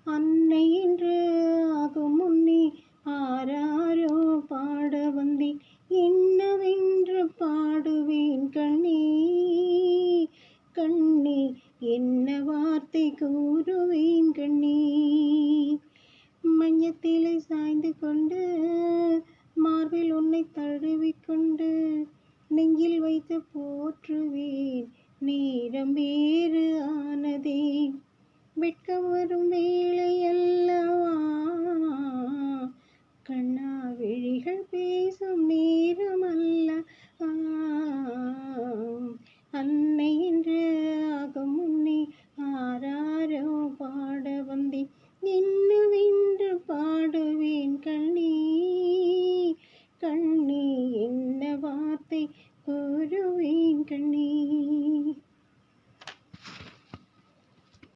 அன்னை என்று ஆகும் முன்னே ஆராரோ பாட வந்தேன். என்னவென்று பாடுவேன் கண்ணே கண்ணே, என்ன வார்த்தை கூறுவேன் கண்ணே. மஞ்சத்திலே சாய்ந்து கொண்டு மார்பில் உன்னை தழுவிக்கொண்டு நெஞ்சில் வைத்து போற்றுவேன். நேரம் வேறு ஆனதே, வெட்கம் வரும் வேளை